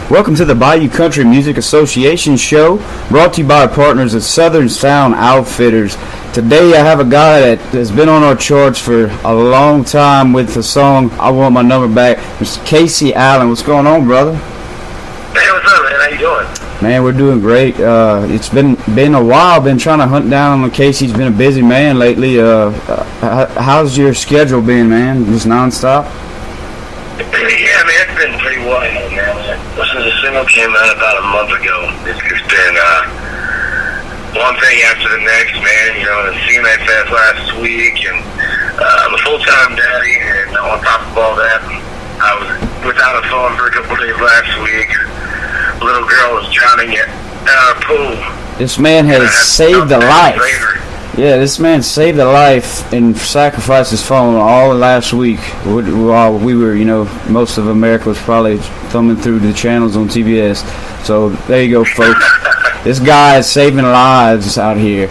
Welcome to the Bayou Country Music Association show, brought to you by our partners at Southern Sound Outfitters. Today I have a guy that has been on our charts for a long time with the song I Want My Number Back, Mr. Casee Allen. What's going on, brother? Hey, what's up, man? How you doing? Man, we're doing great. It's been a while. Been trying to hunt down on Casey. He's been a busy man lately. How's your schedule been, man? Just nonstop? Yeah, man, it's been pretty wild, man. Since the single came out about a month ago, it's just been one thing after the next, man. You know, the CMA Fest last week, and I'm a full-time daddy, and on top of all that, I was without a phone for a couple days last week. A little girl was drowning at our pool. This man has saved a life. Yeah, this man saved a life and sacrificed his phone all last week while we were, most of America was probably thumbing through the channels on TBS. So there you go, folks. This guy is saving lives out here.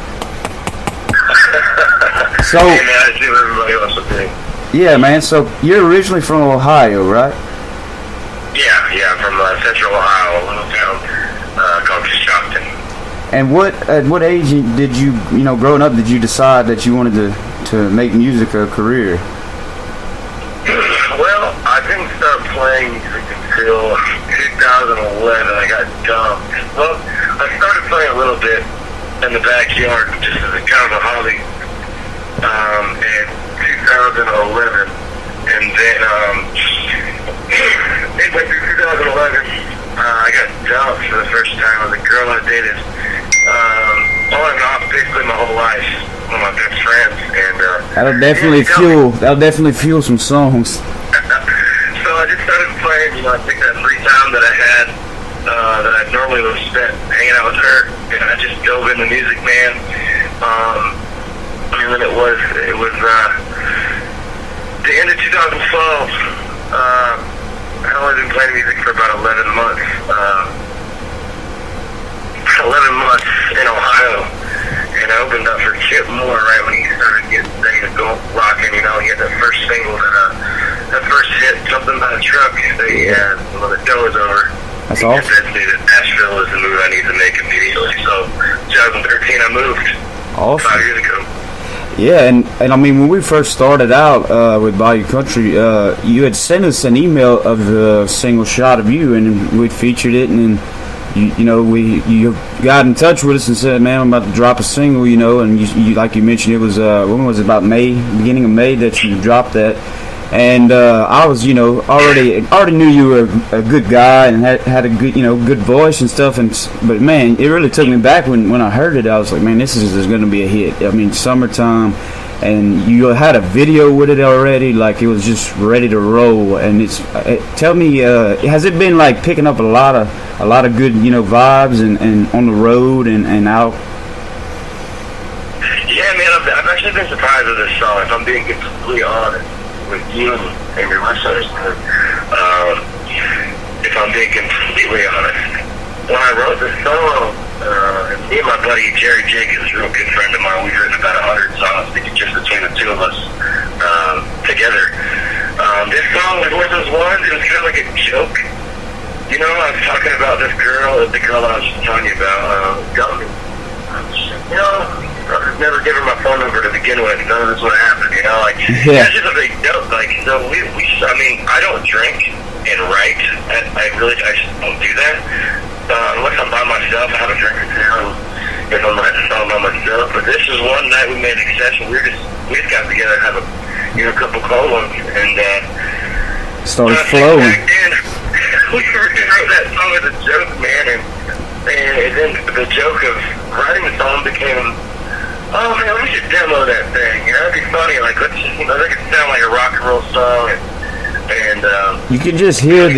So, hey, man, I see what everybody else will do. Yeah, man. So you're originally from Ohio, right? Yeah, from Central Ohio, a little town called Stockton. And at what age did you, growing up, did you decide that you wanted to make music a career? Well, I didn't start playing music until 2011. I got dumped. Well, I started playing a little bit in the backyard just as a kind of a hobby in 2011. And then midway through 2011, I got dumped for the first time with a girl I dated on and off basically my whole life, one of my best friends, and that'll definitely fuel some songs. So I just started playing. I think that free time that I had that I normally would have spent hanging out with her, and I just dove into music, man. And then it was the end of 2012. I only been playing music for about 11 months. 11 months in Ohio, and I opened up for Chip Moore right when he started getting ready to go rocking. He had that first single, that first hit, Something About a Truck. They had the show was over. That's awesome. He said that Nashville is the move I need to make immediately. So 2013, I moved. Awesome. 5 years ago. Yeah, and I mean, when we first started out with Bayou Country, you had sent us an email of a single shot of you, and we'd featured it, and you got in touch with us and said, man, I'm about to drop a single, and you like you mentioned, it was, when was it, about May, beginning of May that you dropped that. And I was, already knew you were a good guy and had a good, good voice and stuff. But man, it really took me back when I heard it. I was like, man, this is going to be a hit. I mean, summertime, and you had a video with it already, like it was just ready to roll. And tell me, has it been like picking up a lot of good, vibes and on the road and out? Yeah, man, I've actually been surprised with this song. If I'm being completely honest with you and your listeners, if I'm being completely honest, when I wrote this song, me and my buddy Jerry Jenkins, a real good friend of mine, we've written about 100 songs just between the two of us together. This song was one of those ones. It was kind of like a joke. I was talking about this girl, the girl I was telling you about, got me. I've never given my phone number to begin with. None of this would happen, Yeah. It's just a big joke. So I don't drink and write. I just don't do that. Unless I'm by myself, I have a drink or two. If I'm writing a song by myself. But this is one night we made an exception. We just got together and have a couple cold ones, and started flowing. We wrote that song as a joke, man, and then the joke of writing the song became, oh man, we should demo that thing. It'd be funny. Like, let's just, make it sound like a rock and roll song, and you can just hear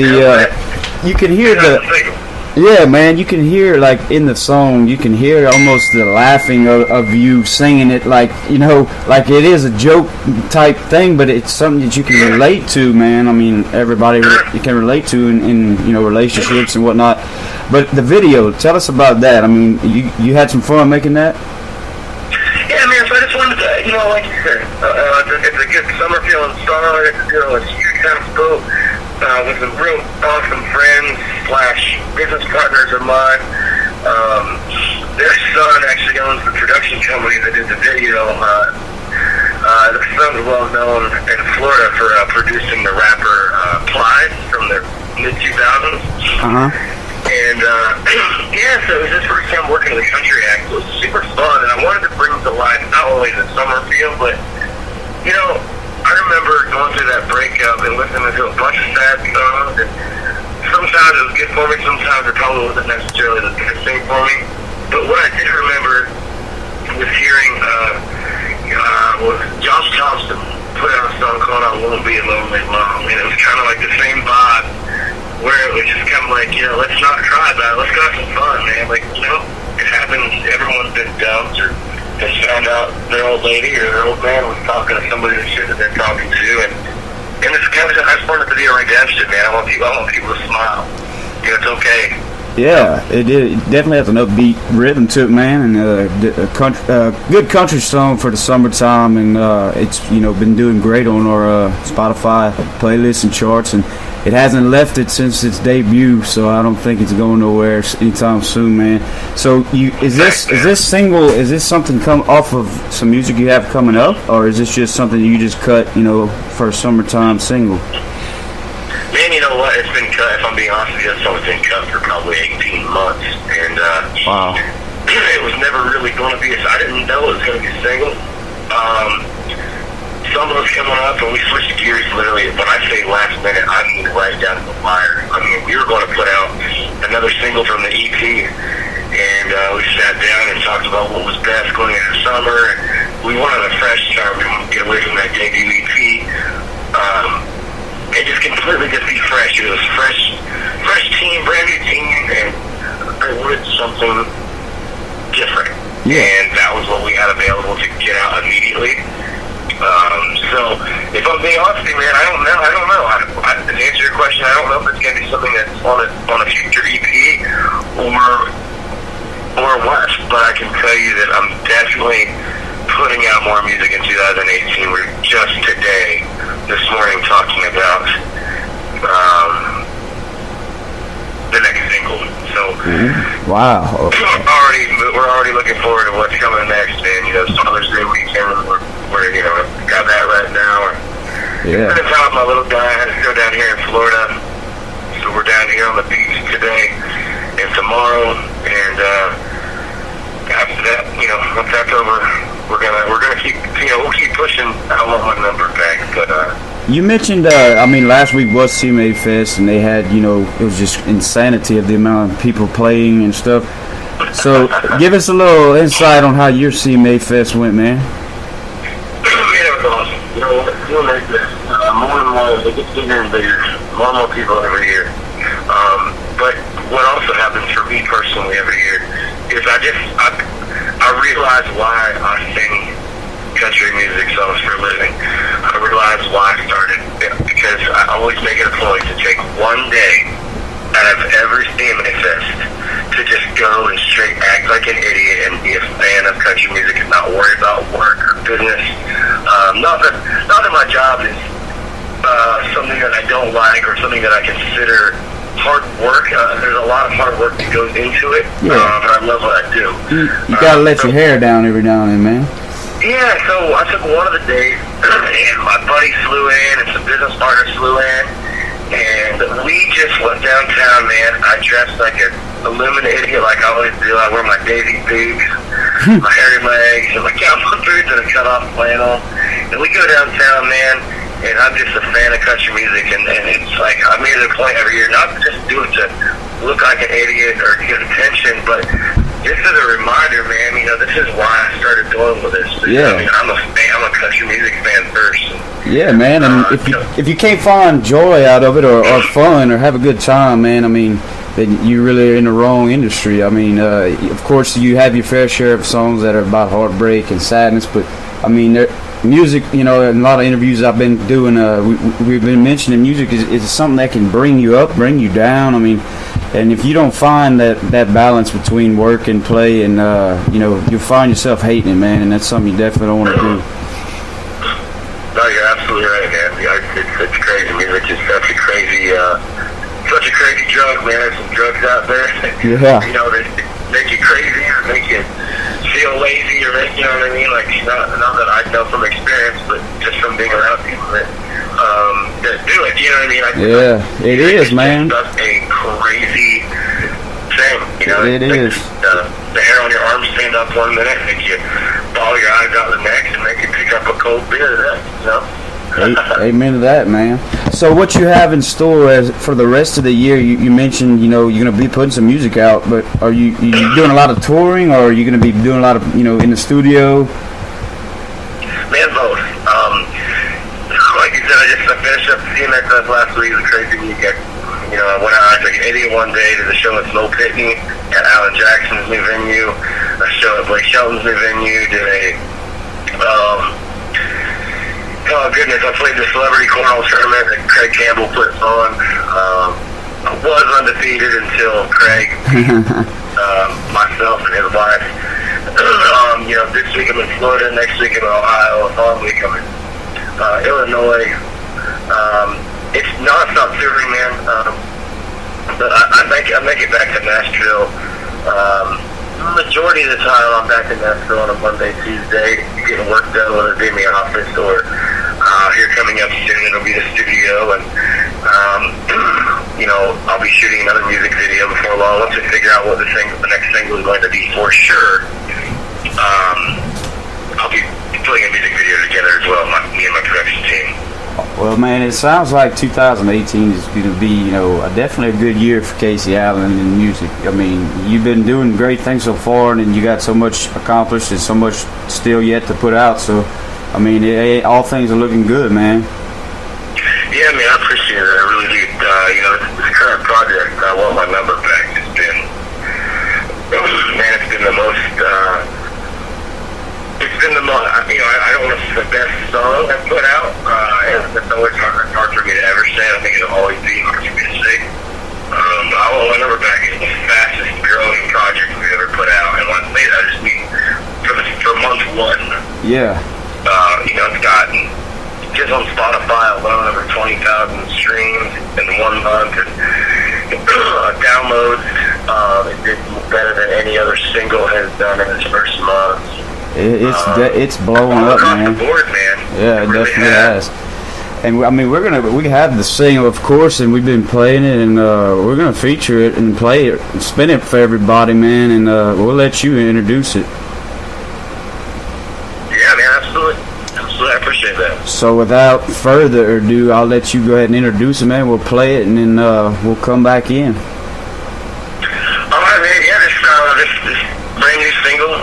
yeah, man, you can hear, like, in the song, you can hear almost the laughing of you singing it, like, like it is a joke type thing, but it's something that you can relate to, man. I mean, everybody you can relate to in relationships and whatnot. But the video, tell us about that. I mean, you had some fun making that? Yeah, man, so I just wanted to, like you said, it's a good summer feeling song. It's, it's huge kind of boat. with some real awesome friends slash business partners of mine. Their son actually owns the production company that did the video. The son's well known in Florida for producing the rapper Plies from the mid-2000s. Uh-huh. And, yeah, so it was his first time working in the country act. It was super fun, and I wanted to bring to life not only the summer feel, but, you know, I remember going through that breakup and listening to a bunch of sad songs, and sometimes it was good for me, sometimes it probably wasn't necessarily the best thing for me. But what I did remember was hearing, Josh Thompson put out a song called I Won't Be a Lonely Mom, and it was kind of like the same vibe, where it was just kind of like, you know, let's not cry about it, let's go have some fun, man. Like, you know, it happens, everyone's been dumped or has found out their old lady or their old man was talking to somebody that shouldn't have been talking to, and it's kind of, I just want it to be a redemption, man. I want people to smile. You know, it's okay. Yeah, it definitely has an upbeat rhythm to it, man, and a good country song for the summertime, and it's, you know, been doing great on our Spotify playlists and charts, and it hasn't left it since its debut, so I don't think it's going nowhere anytime soon, man. So, is this something come off of some music you have coming up, or is this just something you just cut, you know, for a summertime single? Man, you know what? It's been cut. If I'm being honest with you, this song's been cut for probably 18 months, and wow, it was never really going to be. I didn't know it was going to be a single. Some of us coming up, and we switched gears literally. When I say last minute, I mean right down to the wire. I mean, we were going to put out another single from the EP, and we sat down and talked about what was best going into summer. We wanted a fresh start. We wanted to get away from that debut EP. And just completely just be fresh. It was fresh team, brand new team, and I wanted something different. Yeah. And that was what we had available to get out immediately. So, if I'm being honest with you, man, I don't know. To answer your question, I don't know if it's going to be something that's on a future EP or what. But I can tell you that I'm definitely putting out more music in 2018. We're just today, this morning, talking about the next single. So, wow. We're already looking forward to what's coming next, man. You know, Father's Day weekend, we're you know, got that right now. Yeah. I'm out with my little guy. I had to go down here in Florida, so we're down here on the beach today and tomorrow, and after that, you know, once that's over, we're gonna keep, you know, we'll keep pushing our number back. But you mentioned, I mean, last week was CMA Fest, and they had, you know, it was just insanity of the amount of people playing and stuff. So, give us a little insight on how your CMA Fest went, man. Man, it was awesome. You know, doing like this, more and more, it gets bigger and bigger. More and more people every year. But what also happens for me personally every year is I realize why I sing country music songs for a living. I realize why I started, because I always make it a point to take one day out of every CMA Fest to just go and straight act like an idiot and be a fan of country music and not worry about work or business. Not that my job is something that I don't like or something that I consider hard work. There's a lot of hard work that goes into it, but I love what I do. You gotta let your hair down every now and then, man. Yeah, so I took one of the days, and my buddy flew in, and some business partners flew in, and we just went downtown, man. I dressed like an illuminated idiot, like I always do. I wear my Daisy boots, my hairy legs, and my cowboy boots, and a cut-off flannel. And we go downtown, man, and I'm just a fan of country music, and it's like I made it a point every year not to just do it to look like an idiot or get attention, but this is a reminder, man. You know, this is why I started doing with this. Yeah. I mean, I'm a country music fan first. Yeah, man. And if you can't find joy out of it or fun or have a good time, man, I mean, then you really are in the wrong industry. I mean, of course, you have your fair share of songs that are about heartbreak and sadness, but I mean, music, you know, in a lot of interviews I've been doing, we've been mentioning music is something that can bring you up, bring you down. I mean, and if you don't find that balance between work and play, and you know, you'll find yourself hating it, man, and that's something you definitely don't want to do. No, you're absolutely absolutely right, man. It's crazy. Music is such a crazy drug, man. There's some drugs out there. Yeah. You know, that make you crazy or make you feel lazy or make, you know what I mean? Like, not that I know from experience, but just from being around people that do it. You know what I mean? It is, man. That's a crazy thing. You know, it is. The hair on your arm stand up 1 minute, make you ball your eyes out the next, and make you pick up a cold beer the next. You know. Amen to that, man. So what you have in store for the rest of the year? You mentioned, you know, you're going to be putting some music out, but are you doing a lot of touring, or are you going to be doing a lot of, you know, in the studio? Man, both. Like you said, I finished up the CMX last week. It was a crazy week. I went out. I took an idiot one day to the show at Slow Pitney at Alan Jackson's new venue. A show at Blake Shelton's new venue. Did a oh goodness, I played the celebrity cornhole tournament that Craig Campbell puts on. I was undefeated until Craig beat myself and his wife. This week I'm in Florida, next week I'm in Ohio, the following week I'm in Illinois. It's nonstop touring, man. But I make it back to Nashville. Majority of the time I'm back in Nashville on a Monday, Tuesday, getting work done, whether it be in the office or here coming up soon, it'll be the studio, and I'll be shooting another music video before long. Once we figure out what the next single is going to be for sure, I'll be putting a music video together as well, me and my production team. Well, man, it sounds like 2018 is going to be, you know, definitely a good year for Casee Allen in music. I mean, you've been doing great things so far, and you got so much accomplished and so much still yet to put out. So, I mean, all things are looking good, man. Yeah, man, I appreciate it. I really do. This current project, I Want My Number Back, it's been the most. I don't know if it's the best song I've put out. It's always hard for me to ever say. I think it'll always be hard for me to say. I Want My Number Back is the fastest growing project we've ever put out. And when I say that, I just mean for month one. Yeah. It's gotten, just on Spotify alone, over 20,000 streams in 1 month. And downloads. It did better than any other single has done in its first month. It's blowing up, man. The board, man. Yeah, it really definitely has. And I mean, we have the single, of course, and we've been playing it, and we're gonna feature it and play it, and spin it for everybody, man. And we'll let you introduce it. Yeah, man, absolutely. I appreciate that. So without further ado, I'll let you go ahead and introduce it, man. We'll play it, and then we'll come back in. All right, man. Yeah, this brand new single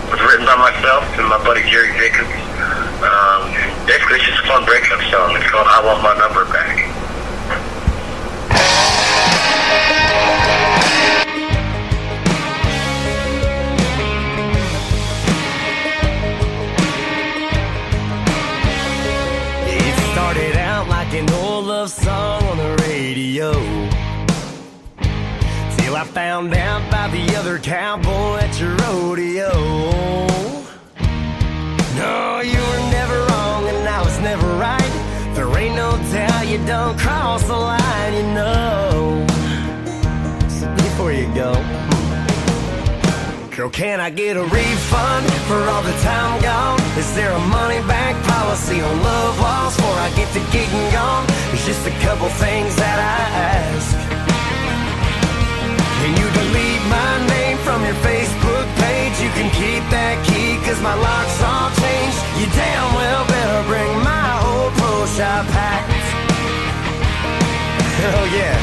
was written by myself and my buddy Jerry Jacobs. Basically, it's just a fun breakup song. It's called I Want My Number Back. It started out like an old love song on the radio, till I found out about the other cowboy at your rodeo. No, you were never wrong and I was never right. There ain't no doubt you don't cross the line, you know. So before you go, girl, can I get a refund for all the time gone? Is there a money back policy on love lost before I get the gig and gone? There's just a couple things that I ask. Can you delete my name from your Facebook page? You can keep that key, cause my lock's all changed. You damn well better bring my whole pro shop packed. Oh yeah,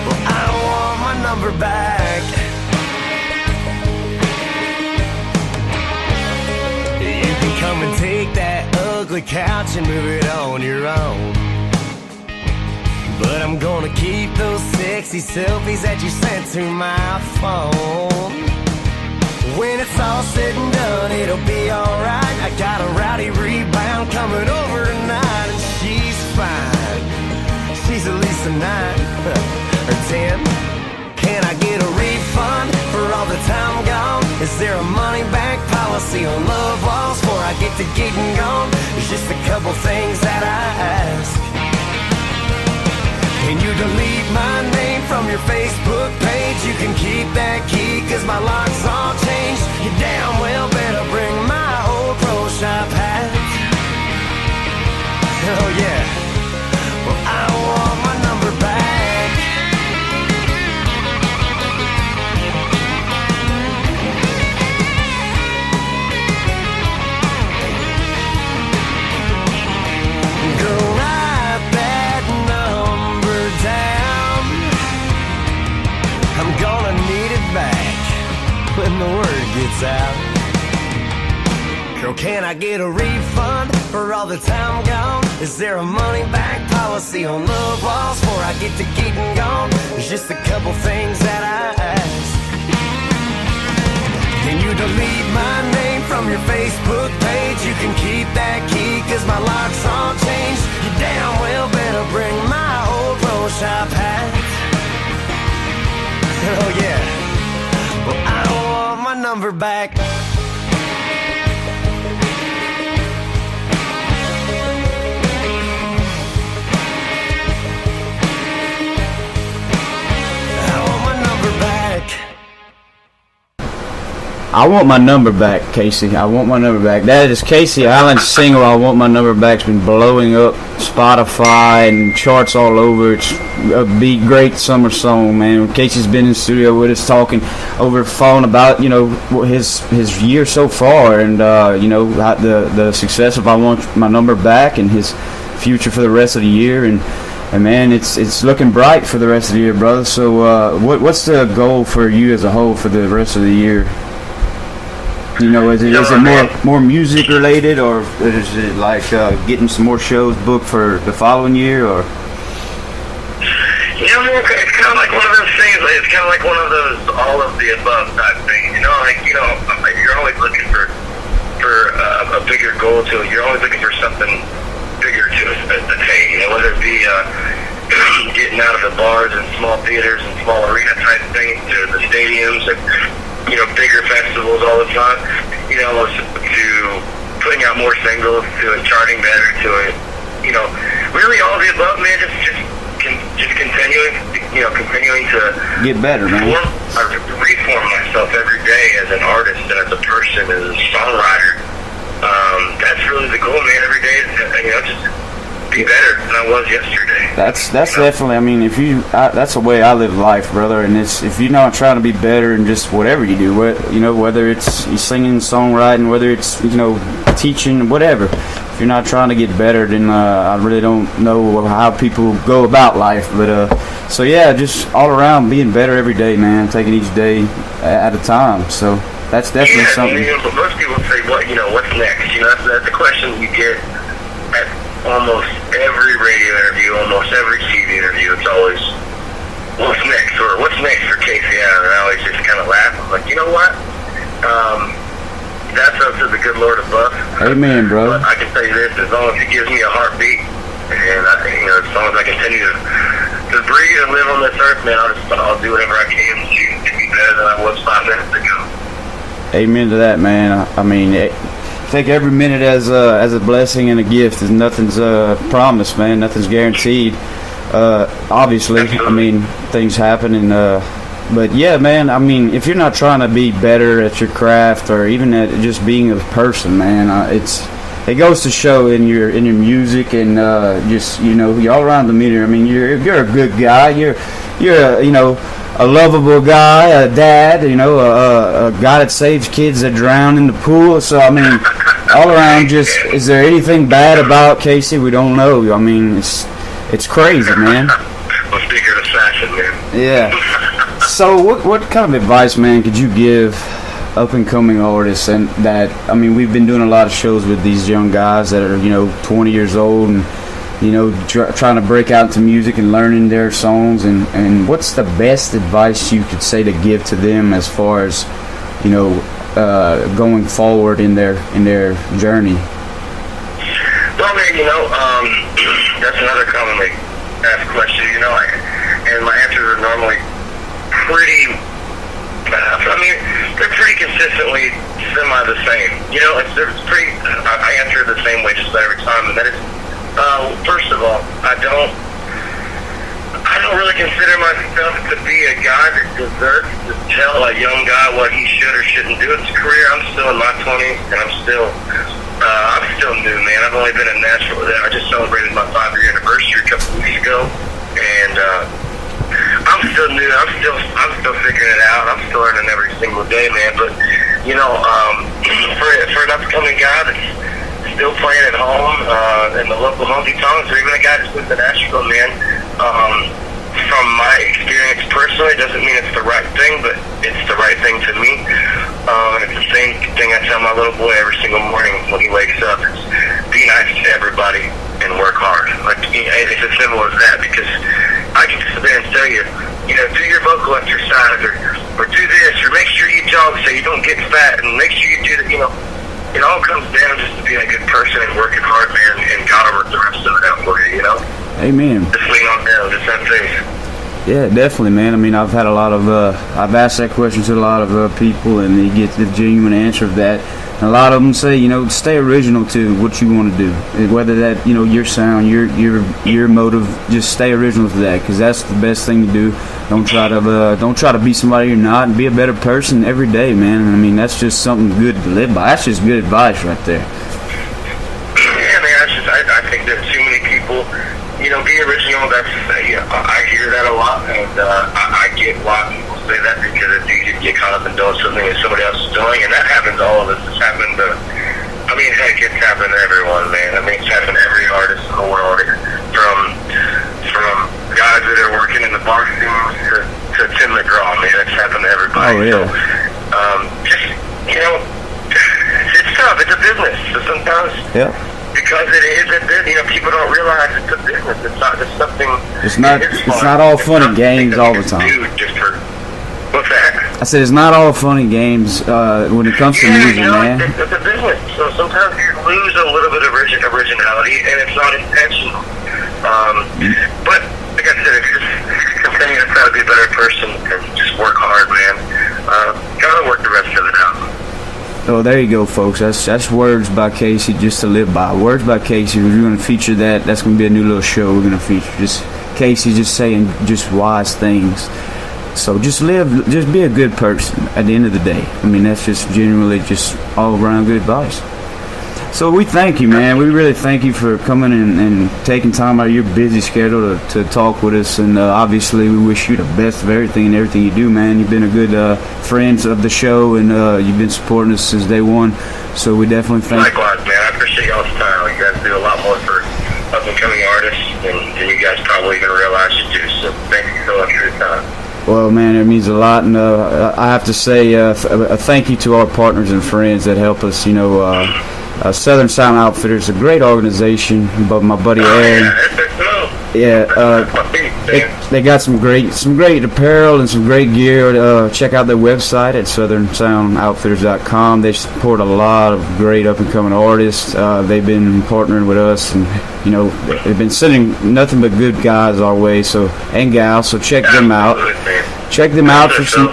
well I want my number back. You can come and take that ugly couch and move it on your own, but I'm gonna keep those sexy selfies that you sent to my phone. When it's all said and done, it'll be alright. I got a rowdy rebound coming over tonight, and she's fine. She's at least a 9 or 10. Can I get a refund for all the time gone? Is there a money back policy on love lost before I get get to getting gone, there's just a couple things that I ask. Can you delete my name from your Facebook page? You can keep that key, cause my lock's all changed. You damn well better bring my old pro shop hat. Oh yeah, well I want my number back. Go write that number down. I'm gonna need it back when the word gets out. Girl, can I get a refund for all the time gone? Is there a money back policy on love walls before I get to getting gone? There's just a couple things that I ask. Can you delete my name from your Facebook page? You can keep that key, cause my lock's all changed. You damn well better bring my old pro shop hat. Oh yeah, well I want my number back. I want my number back, Casey. I want my number back. That is Casee Allen's single, I Want My Number Back. It's been blowing up Spotify and charts all over. It's a great summer song, man. Casey's been in the studio with us talking over the phone about, his year so far and, the success of I Want My Number Back and his future for the rest of the year. And man, it's looking bright for the rest of the year, brother. So what's the goal for you as a whole for the rest of the year? Is it more music related, or is it like getting some more shows booked for the following year, or? It's kind of like one of those things. It's kind of like one of those all of the above type things. You're always looking for a bigger goal to it. You're always looking for something bigger to attain. Whether it be getting out of the bars and small theaters and small arena type things to the stadiums and bigger festivals all the time, to putting out more singles, to it charting better, to it, really all the above, man. Just continuing to get better, man. Reform myself every day as an artist and as a person, as a songwriter. That's really the goal, man. Every day, just be better than I was yesterday. That's definitely. I mean, that's the way I live life, brother. And if you're not trying to be better in just whatever you do, whether it's you singing, songwriting, whether it's teaching, whatever. If you're not trying to get better, then I really don't know how people go about life. But so yeah, just all around being better every day, man. Taking each day at a time. So that's definitely something. Most people say, what's next? That's the question you get at almost every radio interview, almost every TV interview. It's always, what's next? Or what's next for Casee Allen? And I always just kind of laugh. I'm like, you know what? That's up to the good Lord above. Amen, bro. But I can tell you this, as long as he gives me a heartbeat, and as long as I continue to breathe and live on this earth, man, I'll do whatever I can to be better than I was 5 minutes ago. Amen to that, man. I mean, take every minute as a blessing and a gift. Nothing's promised, man. Nothing's guaranteed. Obviously, I mean, things happen, and but yeah, man. I mean, if you're not trying to be better at your craft or even at just being a person, man, it goes to show in your music and just you're all around the meter. I mean, you're a good guy. You're a lovable guy, a dad, a guy that saves kids that drown in the pool. So, I mean, all around, is there anything bad about Casey? We don't know. I mean, it's crazy, man. Well, speaker of fashion, man. Yeah. So, what kind of advice, man, could you give up-and-coming artists? And that, I mean, we've been doing a lot of shows with these young guys that are, 20 years old and, trying to break out into music and learning their songs. And what's the best advice you could say to give to them as far as, going forward in their journey? Well, man, that's another commonly asked question, and my answers are normally they're pretty consistently semi the same. It's pretty, I answer the same way just about every time, and that is, first of all, I don't really consider myself to be a guy that deserves to tell a young guy what he should or shouldn't do in his career. I'm still in my 20s, and I'm still new, man. I've only been in Nashville. I just celebrated my 5-year anniversary a couple weeks ago, and I'm still new. I'm still figuring it out. I'm still learning every single day, man. But you know, for an upcoming guy that's still playing at home in the local honky tonks, or even a guy that's moved to Nashville, man. From my experience personally, doesn't mean it's the right thing, but it's the right thing to me. And it's the same thing I tell my little boy every single morning when he wakes up. It's be nice to everybody and work hard. Like, it's as simple as that, because I can sit there and tell you, you know, do your vocal exercise, or do this, or make sure you jog so you don't get fat, and make sure you do that, you know. It all comes down just to being a good person and working hard, man, and God will work the rest of it out for you, you know? Amen. Just lean on them, just have faith. Yeah, definitely, man. I mean, I've had a lot of, I've asked that question to a lot of people, and they get the genuine answer of that. And a lot of them say, you know, stay original to what you want to do. And whether that, you know, your sound, your motive, just stay original to that, because that's the best thing to do. Don't try to be somebody you're not, and be a better person every day, man. I mean, that's just something good to live by. That's just good advice right there. Yeah, man. I think there's too many people. You know, be original. That's I hear that a lot, and I get why people say that, because it's easy to get caught up in doing something that somebody else is doing, and that happens to all of us. It's happened to, I mean, heck, it's happened to everyone, man. I mean, it's happened to every artist in the world, from guys that are working in the bar scene to Tim McGraw, man. It's happened to everybody. Oh yeah. So, just, you know, it's tough. It's a business. So sometimes. Yeah. Because it is a business, you know, people don't realize it's a business. It's not just something. It's not all fun and games all the time. What's that? I said it's not all fun and games when it comes to music, you know, man. It's a business, so sometimes you lose a little bit of originality, and it's not intentional. But like I said, if you just continue to try to be a better person and just work hard, man, gotta work the rest of it out. Oh, there you go, folks. That's Words by Casee, just to live by. Words by Casee. We're going to feature that. That's going to be a new little show we're going to feature. Just Casee just saying just wise things. So just be a good person at the end of the day. I mean, that's just genuinely just all around good advice. So we thank you, man. We really thank you for coming and taking time out of your busy schedule to talk with us. And obviously, we wish you the best of everything you do, man. You've been a good friend of the show, and you've been supporting us since day one. So we definitely thank you. Likewise, man. I appreciate y'all's time. You guys do a lot more for up-and-coming artists than you guys probably even realize you do. So thank you so much for your time. Well, man, it means a lot, and I have to say a thank you to our partners and friends that help us, you know, Southern Sound Outfitters, a great organization, but my buddy Aaron. They got some great apparel and some great gear. Check out their website at southernsoundoutfitters.com. They support a lot of great up and coming artists. They've been partnering with us, and you know, they've been sending nothing but good guys our way, and gals. So check them out. Check them out for some.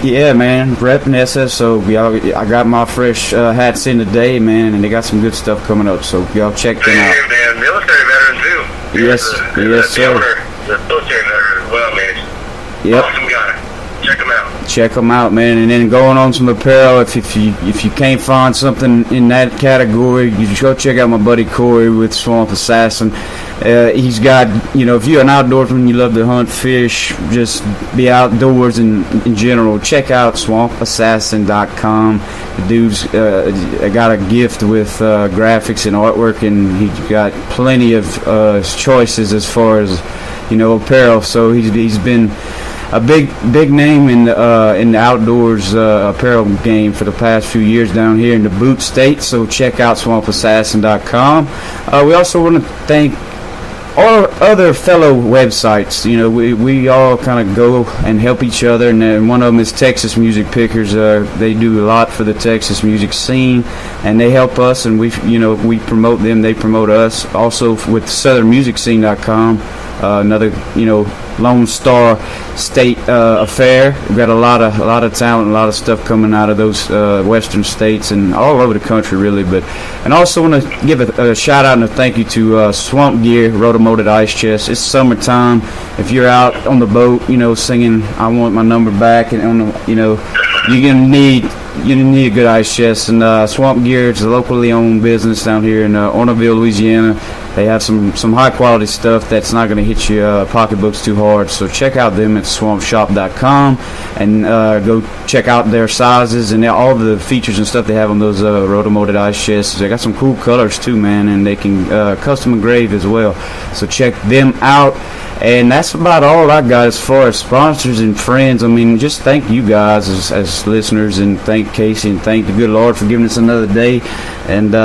Yeah, man, repping SSO. I got my fresh hats in today, man, and they got some good stuff coming up. So y'all check them out. Hey, man, military veteran too. Yes, sir. The military veteran as well, man. Yep. Awesome guy. Check them out. Check them out, man. And then going on some apparel, if you can't find something in that category, you just go check out my buddy Corey with Swamp Assassin. He's got, you know, if you're an outdoorsman, you love to hunt, fish, just be outdoors in general, check out swampassassin.com. The dude's got a gift with graphics and artwork, and he's got plenty of choices as far as, you know, apparel. So he's been a big name in the outdoors apparel game for the past few years down here in the boot state. So check out swampassassin.com. We also want to thank our other fellow websites. You know, we all kind of go and help each other, and one of them is Texas Music Pickers. They do a lot for the Texas music scene, and they help us, and we promote them, they promote us. Also with southernmusicscene.com, another Lone Star State affair. We've got a lot of talent, a lot of stuff coming out of those western states and all over the country, really. And I also want to give a shout out and a thank you to Swamp Gear Rotomolded Ice Chest. It's summertime. If you're out on the boat, singing "I Want My Number Back," and you're gonna need a good ice chest. And Swamp Gear is a locally owned business down here in Orneville, Louisiana. They have some high quality stuff that's not going to hit your pocketbooks too hard. So check out them at swampshop.com and go check out their sizes and all the features and stuff they have on those rotomolded ice chests. They got some cool colors too, man, and they can custom engrave as well. So check them out. And that's about all I got as far as sponsors and friends. I mean, just thank you guys as listeners, and thank Casey, and thank the good Lord for giving us another day. And,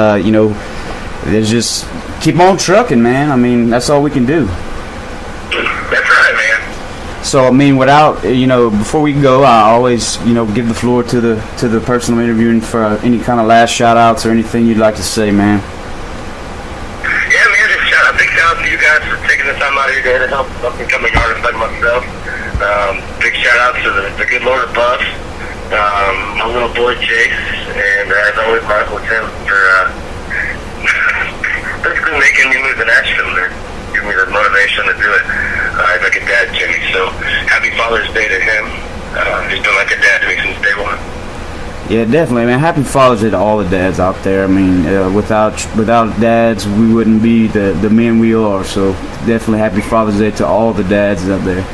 there's just keep on trucking, man. I mean, that's all we can do. That's right, man. So, I mean, without, before we go, I always, give the floor to the person I'm interviewing for any kind of last shout-outs or anything you'd like to say, man. Yeah, man, just big shout out to you guys for taking the time out of your day to help up-and-coming artists like myself. Big shout-out to the good Lord above, my little boy Chase, and as always, my Uncle Tim for basically making me move to Nashville there. Give me the motivation to do it. He's like a dad to me, so happy Father's Day to him. He's been like a dad to me since day one. Yeah, definitely, man. Happy Father's Day to all the dads out there. I mean, without dads, we wouldn't be the men we are. So definitely happy Father's Day to all the dads out there.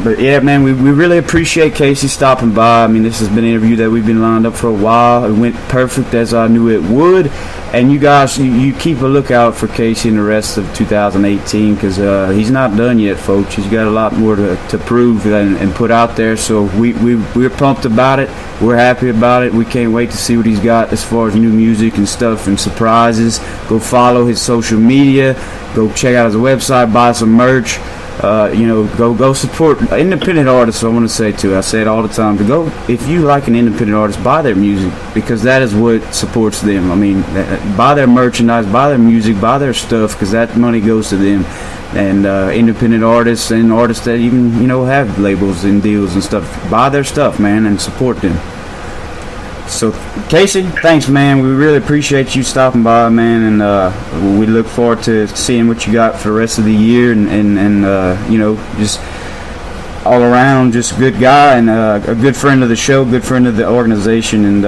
But yeah, man, we really appreciate Casey stopping by. I mean, this has been an interview that we've been lined up for a while. It went perfect as I knew it would. And you guys, you keep a lookout for Casey in the rest of 2018, because he's not done yet, folks. He's got a lot more to prove and put out there. So we're pumped about it. We're happy about it. We can't wait to see what he's got as far as new music and stuff and surprises. Go follow his social media. Go check out his website. Buy some merch. Go support independent artists. I want to say too. I say it all the time. To go, if you like an independent artist, buy their music, because that is what supports them. I mean, buy their merchandise, buy their music, buy their stuff, because that money goes to them. And independent artists and artists that even have labels and deals and stuff, buy their stuff, man, and support them. So, Casey, thanks, man. We really appreciate you stopping by, man, and we look forward to seeing what you got for the rest of the year, and just all around, just a good guy and a good friend of the show, good friend of the organization, and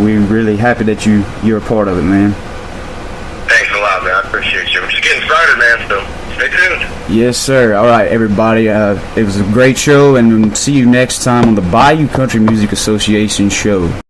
we're really happy that you're a part of it, man. Thanks a lot, man. I appreciate you. We're just getting started, man, so stay tuned. Yes, sir. All right, everybody. It was a great show, and see you next time on the Bayou Country Music Association show.